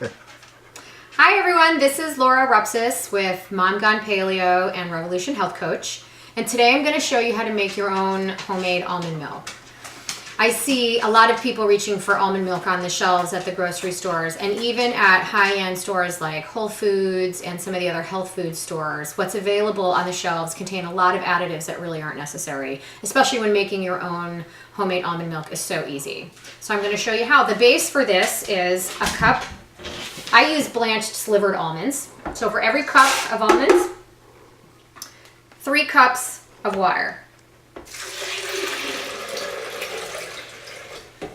Hi everyone, this is Laura Rupsis with Mom Gone Paleo and Revolution Health Coach. And today I'm going to show you how to make your own homemade almond milk. I see a lot of people reaching for almond milk on the shelves at the grocery stores and even at high-end stores like Whole Foods and some of the other health food stores. What's available on the shelves contain a lot of additives that really aren't necessary, especially when making your own homemade almond milk is so easy. So I'm going to show you how. The base for this is a cup. I use blanched slivered almonds. So for every cup of almonds, 3 cups of water.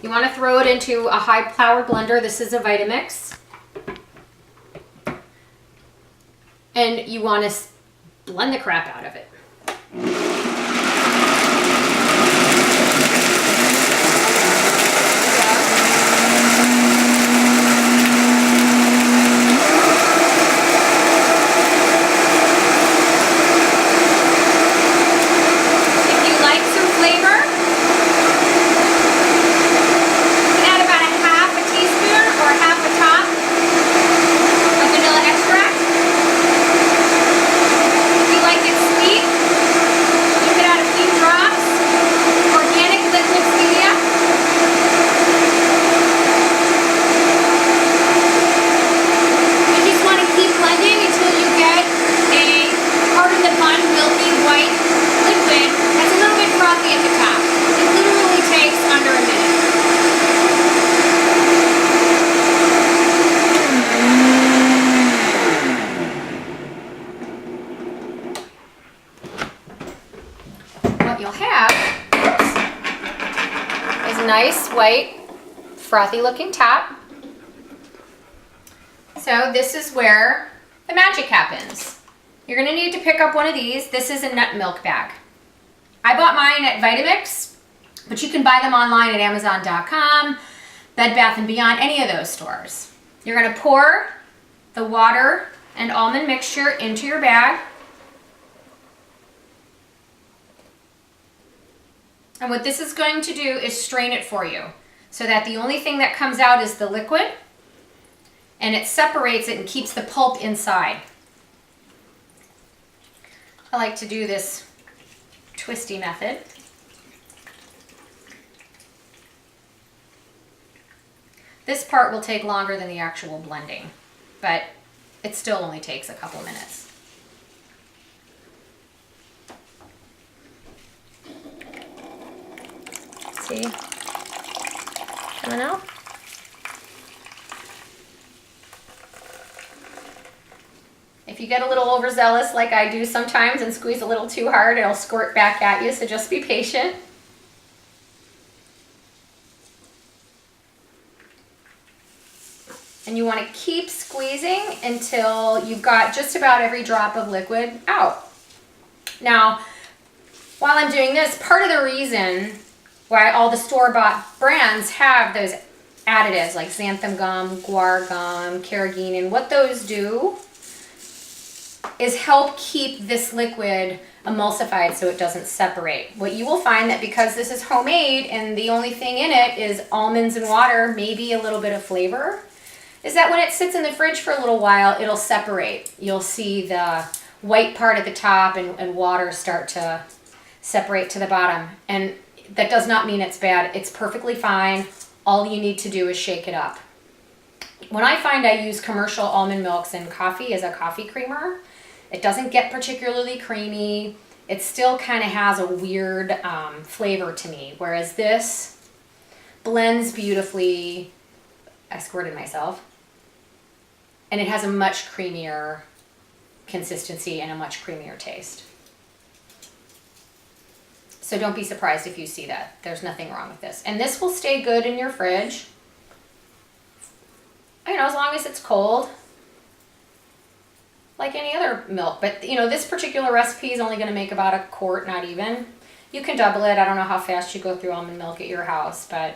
You want to throw it into a high-powered blender. This is a Vitamix. And you want to blend the crap out of it. What you'll have is a nice white frothy looking top. So this is where the magic happens. You're going to need to pick up one of these. This is a nut milk bag. I bought mine at Vitamix, but you can buy them online at Amazon.com, Bed Bath & Beyond, any of those stores. You're going to pour the water and almond mixture into your bag. And what this is going to do is strain it for you so that the only thing that comes out is the liquid, and it separates it and keeps the pulp inside. I like to do this twisty method. This part will take longer than the actual blending, but it still only takes a couple minutes. See? Coming out? If you get a little overzealous like I do sometimes and squeeze a little too hard, it'll squirt back at you, so just be patient. And you want to keep squeezing until you've got just about every drop of liquid out. Now, while I'm doing this, part of the reason why all the store-bought brands have those additives like xanthan gum, guar gum, carrageenan, what those do is help keep this liquid emulsified so it doesn't separate. What you will find that because this is homemade and the only thing in it is almonds and water, maybe a little bit of flavor, is that when it sits in the fridge for a little while, it'll separate. You'll see the white part at the top and water start to separate to the bottom. And that does not mean it's bad. It's perfectly fine. All you need to do is shake it up. When I find I use commercial almond milks in coffee as a coffee creamer, it doesn't get particularly creamy. It still kind of has a weird flavor to me, whereas this blends beautifully. I squirted myself. And it has a much creamier consistency and a much creamier taste. So don't be surprised if you see that. There's nothing wrong with this. And this will stay good in your fridge, you know, as long as it's cold, like any other milk. But, you know, this particular recipe is only going to make about a quart, not even. You can double it. I don't know how fast you go through almond milk at your house, but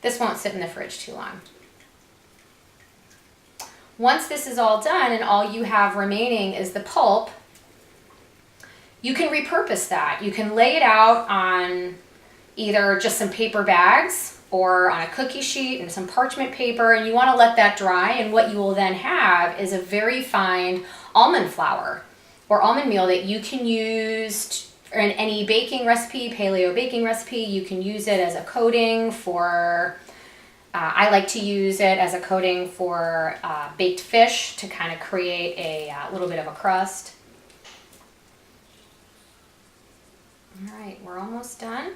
this won't sit in the fridge too long. Once this is all done and all you have remaining is the pulp, you can repurpose that. You can lay it out on either just some paper bags or on a cookie sheet and some parchment paper, and you want to let that dry, and what you will then have is a very fine almond flour or almond meal that you can use in any baking recipe, paleo baking recipe. You can use it as a coating for, I like to use it as a coating for baked fish to kind of create a little bit of a crust. All right, we're almost done.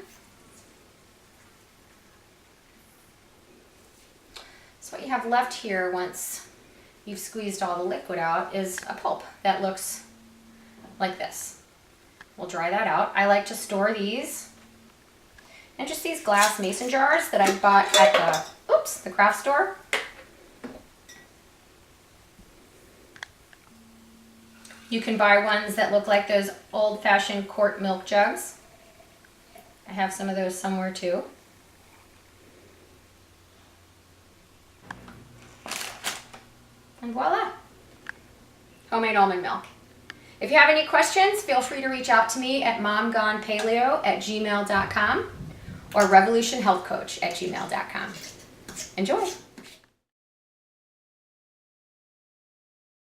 So what you have left here once you've squeezed all the liquid out is a pulp that looks like this. We'll dry that out. I like to store these in just these glass mason jars that I bought at the craft store. You can buy ones that look like those old-fashioned quart milk jugs. I have some of those somewhere too. And voila, homemade almond milk. If you have any questions, feel free to reach out to me at momgonepaleo@gmail.com or revolutionhealthcoach@gmail.com. Enjoy.